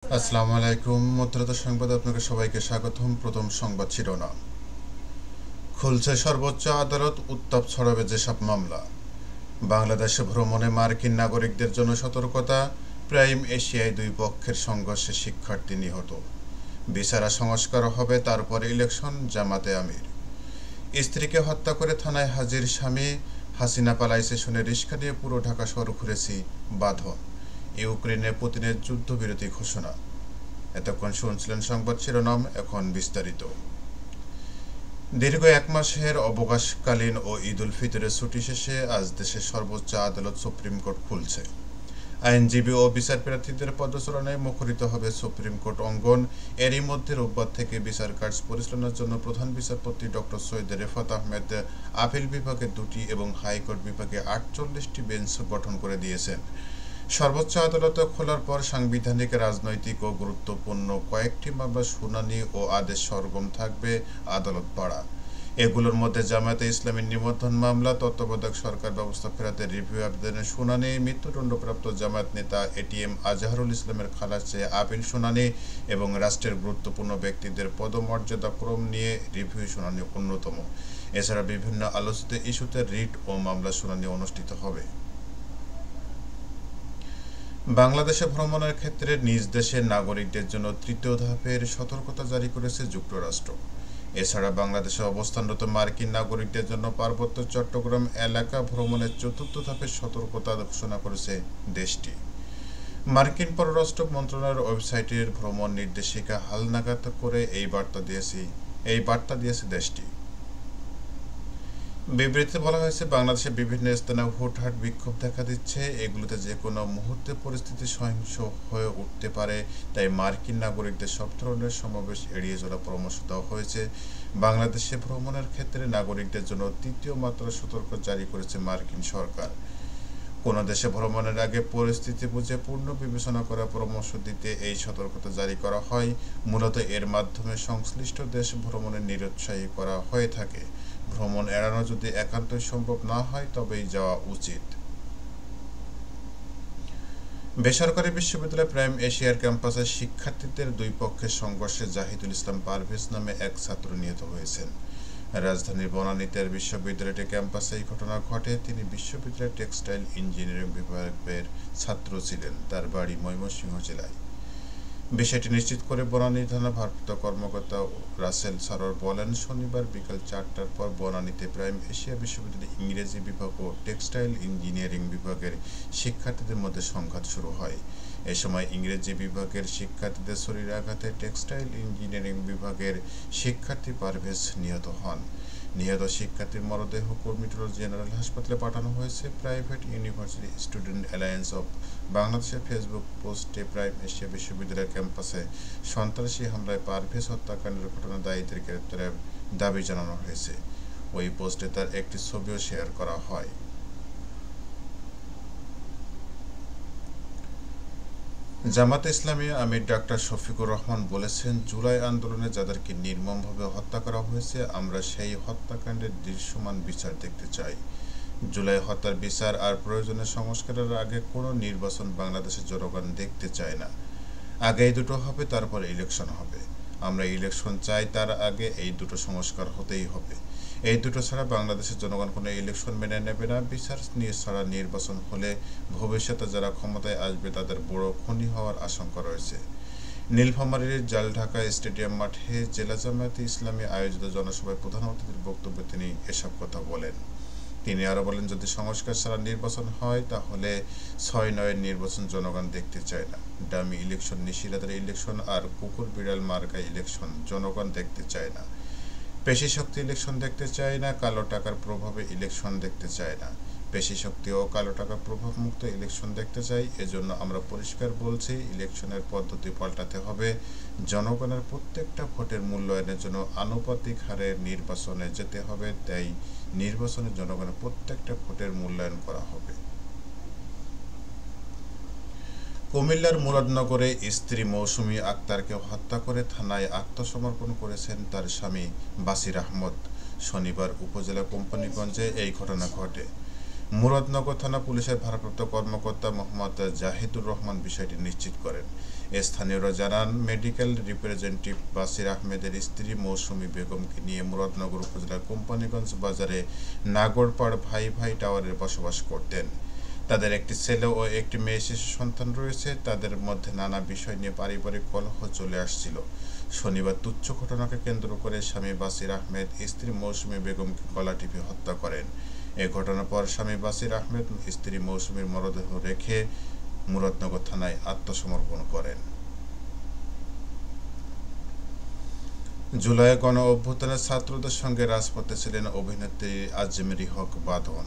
আসসালামু আলাইকুম। মুদ্রিত সংবাদ আপনাকে সবাইকে স্বাগতম। প্রথম সংবাদ শিরোনাম। খুলছে সর্বোচ্চ আদালত, উত্তাপ ছড়াবে যেসব মামলা। বাংলাদেশে ভ্রমণে মার্কিন নাগরিকদের জন্য সতর্কতা। প্রাইম এশিয়ায় দুই পক্ষের সংঘর্ষে শিক্ষার্থী নিহত। বিচারা সংস্কার হবে, তারপর ইলেকশন, জামাতে আমির। স্ত্রীকে হত্যা করে থানায় হাজির স্বামী। হাসিনা পালাইছে শুনে রিস্কা নিয়ে পুরো ঢাকা শহর ঘুরেছি, বাঁধন। ইউক্রেনে পুতিনের যুদ্ধবিরতি ঘোষণা। এতক্ষণ শুনছিলেন সংবাদ শিরোনাম, এখন বিস্তারিত। দীর্ঘ এক মাসের অবকাশকালীন ও ঈদ উল ফিতরের ছুটি শেষে আজ দেশের সর্বোচ্চ আদালত সুপ্রিম কোর্ট খুলছে। আইনজীবী ও বিচার প্রার্থীদের পদচারণায় মুখরিত হবে সুপ্রিম কোর্ট অঙ্গন। এরই মধ্যে রোববার থেকে বিচার কার্য পরিচালনার জন্য প্রধান বিচারপতি ডক্টর সৈয়দ রেফাত আহমেদ আপিল বিভাগে 2টি এবং হাইকোর্ট বিভাগে 48টি বেঞ্চ গঠন করে দিয়েছেন। সর্বোচ্চ আদালত খোলার পর সাংবিধানিক, রাজনৈতিক ও গুরুত্বপূর্ণ কয়েকটি মামলা শুনানি ও আদেশ সরগম থাকবে আদালত পাড়া। এগুলোর মধ্যে জামায়াতে ইসলামীর নিবন্ধন মামলা, তত্ত্বাবধায়ক সরকার ব্যবস্থা ফেরাতে রিভিউ আবেদনের শুনানি, মৃত্যুদণ্ডপ্রাপ্ত জামায়াত নেতা এটিএম আজহারুল ইসলামের খালাস চেয়ে আপিল শুনানি এবং রাষ্ট্রের গুরুত্বপূর্ণ ব্যক্তিদের পদমর্যাদা ক্রম নিয়ে রিভিউ শুনানি অন্যতম। এছাড়া বিভিন্ন আলোচিত ইস্যুতে রিট ও মামলা শুনানি অনুষ্ঠিত হবে। বাংলাদেশে ভ্রমণের ক্ষেত্রে নিজ দেশের নাগরিকদের জন্য তৃতীয় ধাপের সতর্কতা জারি করেছে যুক্তরাষ্ট্র। এছাড়া বাংলাদেশে অবস্থানরত মার্কিন নাগরিকদের জন্য পার্বত্য চট্টগ্রাম এলাকা ভ্রমণের চতুর্থ ধাপের সতর্কতা ঘোষণা করেছে দেশটি। মার্কিন পররাষ্ট্র মন্ত্রণালয়ের ওয়েবসাইটের ভ্রমণ নির্দেশিকা হালনাগাদ করে এই বার্তা দিয়েছে দেশটি। বিবৃতিতে বলা হয়েছে, বাংলাদেশের বিভিন্ন স্থানে হুটহাট বিক্ষোভ দেখা দিচ্ছে। এগুলোতে যে কোনো মুহূর্তে পরিস্থিতি সহিংস হয়ে উঠতে পারে। তাই মার্কিন নাগরিকদের সব ধরনের সমাবেশ এড়িয়ে চলার পরামর্শ দেওয়া হয়েছে। বাংলাদেশে ভ্রমণের ক্ষেত্রে নাগরিকদের জন্য তৃতীয় মাত্রার সতর্ক জারি করেছে মার্কিন সরকার। কোনো দেশে ভ্রমণের আগে পরিস্থিতি বুঝে পূর্ণ বিবেচনা করার পরামর্শ দিতে এই সতর্কতা জারি করা হয়। মূলত এর মাধ্যমে সংশ্লিষ্ট দেশ ভ্রমণে নিরুৎসাহী করা হয়ে থাকে। ভ্রমণ এড়ানো যদি একান্তই সম্ভব না হয় তবেই যাওয়া উচিত। বেসরকারি বিশ্ববিদ্যালয় প্রাইম এশিয়ার ক্যাম্পাসে শিক্ষার্থীদের দুই পক্ষের সংঘর্ষে জাহিদুল ইসলাম পারভেজ নামে এক ছাত্র নিহত হয়েছেন। রাজধানীর বনানীতে বিশ্ববিদ্যালয়টি ক্যাম্পাসে এই ঘটনা ঘটে। তিনি বিশ্ববিদ্যালয়ের টেক্সটাইল ইঞ্জিনিয়ারিং বিভাগের ছাত্র ছিলেন। তার বাড়ি ময়মনসিংহ জেলায়। বিষয়টি নিশ্চিত করে বনানী থানা ভারপ্রাপ্ত কর্মকর্তা রাসেল সারোয়ার বলেন, শনিবার বিকাল 4টার পর বনানীতে প্রাইম এশিয়া বিশ্ববিদ্যালয়ের ইংরেজি বিভাগ ও টেক্সটাইল ইঞ্জিনিয়ারিং বিভাগের শিক্ষার্থীদের মধ্যে সংঘাত শুরু হয়। এ সময় ইংরেজি বিভাগের শিক্ষার্থীদের শরীরে আঘাতে টেক্সটাইল ইঞ্জিনিয়ারিং বিভাগের শিক্ষার্থী পারভেজ নিহত হন। নিহত শিক্ষার্থীর মরদেহ কুর্মিটোলা জেনারেল হাসপাতালে পাঠানো হয়েছে। Private university student alliance of বাংলাদেশের ফেসবুক পোস্টে প্রাইম এশিয়া বিশ্ববিদ্যালয়ের ক্যাম্পাসে সন্ত্রাসী হামলায় পারভেজ হত্যাকাণ্ডের ঘটনায় দায়ীদের গ্রেপ্তারের দাবি জানানো হয়েছে। ওই পোস্টে তার একটি ছবিও শেয়ার করা হয়। জামাতে ইসলামী আমির ডাক্তার শফিকুর রহমান বলেছেন, জুলাই আন্দোলনে যাদেরকে নির্মমভাবে হত্যা করা হয়েছে, আমরা সেই হত্যাকাণ্ডের দৃশ্যমান বিচার দেখতে চাই। জুলাই হত্যার বিচার আর প্রয়োজনীয় সংস্কারের আগে কোনো নির্বাচন বাংলাদেশের জনগণ দেখতে চায় না। আগে এই দুটো হবে, তারপর ইলেকশন হবে। আমরা ইলেকশন চাই, তার আগে এই দুটো সংস্কার হতেই হবে। এই দুটো ছাড়া বাংলাদেশের জনগণ কোনো ইলেকশন মেনে নেবে না। বিচার ছাড়া নির্বাচন হলে ভবিষ্যতে যারা ক্ষমতায় আসবে তাদের বড় ক্ষতি হওয়ার আশঙ্কা রয়েছে। নীলফামারীর জালঢাকা স্টেডিয়াম মাঠে জেলা জামায়াতে ইসলামী আয়োজিত জনসভায় প্রধান অতিথির বক্তব্যে তিনি এসব কথা বলেন। তিনি আরও বলেন, যদি সংস্কার ছাড়া নির্বাচন হয় তাহলে 6/9 নির্বাচন জনগণ দেখতে চায় না। ডামি ইলেকশন, নিশিরাতের ইলেকশন আর কুকুর বিড়াল মার্কা ইলেকশন জনগণ দেখতে চায় না। পেশি শক্তি ইলেকশন দেখতে চায় না। কালো টাকার প্রভাবে ইলেকশন দেখতে চায় না। পেশি শক্তি ও কালো টাকার প্রভাব মুক্ত ইলেকশন দেখতে চাই। এজন্য আমরা পরিষ্কার বলছি, ইলেকশনের পদ্ধতি পাল্টাতে হবে। জনগণের প্রত্যেকটা ভোটের মূল্যায়নের জন্য আনুপাতিক হারে নির্বাচনে যেতে হবে। তাই নির্বাচনে জনগণের প্রত্যেকটা ভোটের মূল্যায়ন করা হবে। কুমিল্লার মুরাদনগরে স্ত্রী মৌসুমী আক্তারকে হত্যা করে থানায় আত্মসমর্পণ করেছেন তার স্বামী বাসির আহমদ। শনিবার উপজেলা কোম্পানীগঞ্জে এই ঘটনা ঘটে। মুরাদনগর থানা পুলিশের ভারপ্রাপ্ত কর্মকর্তা মোহাম্মদ জাহিদুর রহমান বিষয়টি নিশ্চিত করেন। স্থানীয়রা জানান, মেডিকেল রিপ্রেজেন্টেটিভ বাসির আহমেদের স্ত্রী মৌসুমী বেগমকে নিয়ে মুরাদনগর উপজেলার কোম্পানিগঞ্জ বাজারে নাগরপাড় ভাই ভাই টাওয়ারে বসবাস করতেন। তাদের একটি ছেলে ও একটি মেয়ে শিশু সন্তান রয়েছে। তাদের মধ্যে নানা বিষয় নিয়ে পারিবারিক কলহ চলে আসছিল। শনিবার তুচ্ছ ঘটনাকে কেন্দ্র করে স্বামী বাসির আহমেদ স্ত্রী মৌসুমী বেগমকে গলা টিপে হত্যা করেন। এ ঘটনার পর স্বামী বাসির আহমেদ স্ত্রী মৌসুমীর মরদেহ রেখে মুরাদনগর থানায় আত্মসমর্পণ করেন। জুলাই গণ অভ্যুত্থানে ছাত্রদের সঙ্গে রাজপথে ছিলেন অভিনেত্রী আজমেরী হক বাঁধন।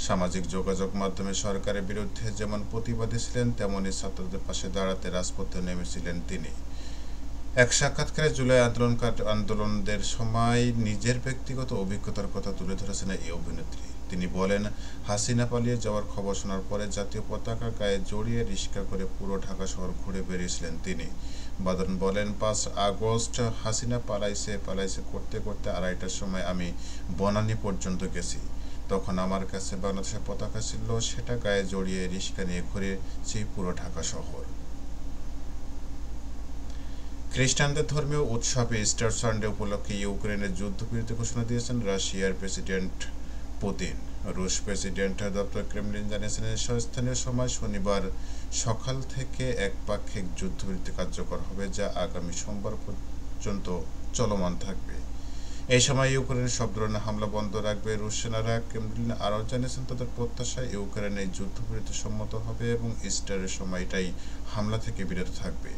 সামাজিক যোগাযোগ মাধ্যমে সরকারের বিরুদ্ধে যেমন প্রতিবাদী ছিলেন, তেমনি ছাত্রদের পাশে দাঁড়াতে রাজপথে নেমেছিলেন তিনি। এক সাক্ষাৎকারে জুলাই আন্দোলনদের সময় নিজের ব্যক্তিগত অভিজ্ঞতার কথা তুলে ধরেছেন এই অভিনেত্রী। তিনি বলেন, হাসিনা পালিয়ে যাওয়ার খবর শোনার পরে জাতীয় পতাকা গায়ে জড়িয়ে রিক্সা করে পুরো ঢাকা শহর ঘুরে বেরিয়েছিলেন তিনি। বাদন বলেন, 5 আগস্ট হাসিনা পালাইছে করতে করতে 2:30টার সময় আমি বনানী পর্যন্ত গেছি। তখন আমার কাছে বাংলাদেশের পতাকা ছিল, সেটা গায়ে জড়িয়ে রিক্সা নিয়ে ঘুরেছি পুরো ঢাকা শহর। খ্রিস্টানদের ধর্মীয় উৎসব ইস্টার সানডে উপলক্ষে ইউক্রেনের যুদ্ধবিরতি ঘোষণা দিয়েছেন রাশিয়ার প্রেসিডেন্ট পুতিন। রুশ প্রেসিডেন্ট দপ্তর ক্রেমলিন জানিয়েছেন, স্থানীয় সময় শনিবার সকাল থেকে একপাক্ষিক যুদ্ধবিরতি কার্যকর হবে, যা আগামী সোমবার পর্যন্ত চলমান থাকবে। এই সময় ইউক্রেনের সব ধরনের হামলা বন্ধ রাখবে রুশ সেনারা। ক্রেমলিন আরও জানিয়েছেন, তাদের প্রত্যাশা ইউক্রেন এই যুদ্ধবিরতি সম্মত হবে এবং ইস্টারের সময়টাই হামলা থেকে বিরত থাকবে।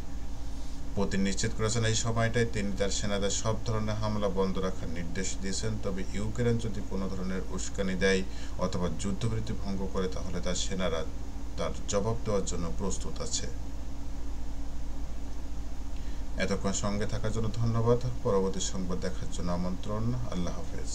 পুতিন নিশ্চিত করেছেন, এই সময়টায় তিনি তার সেনাদের সব ধরনের হামলা বন্ধ রাখার নির্দেশ দিয়েছেন। তবে ইউক্রেন যদি কোনো ধরনের উস্কানি দেয় অথবা যুদ্ধবিরতি ভঙ্গ করে, তাহলে তার সেনারা তার জবাব দেওয়ার জন্য প্রস্তুত আছে। এতক্ষণ সঙ্গে থাকার জন্য ধন্যবাদ। পরবর্তী সংবাদ দেখার জন্য আমন্ত্রণ। আল্লাহ হাফেজ।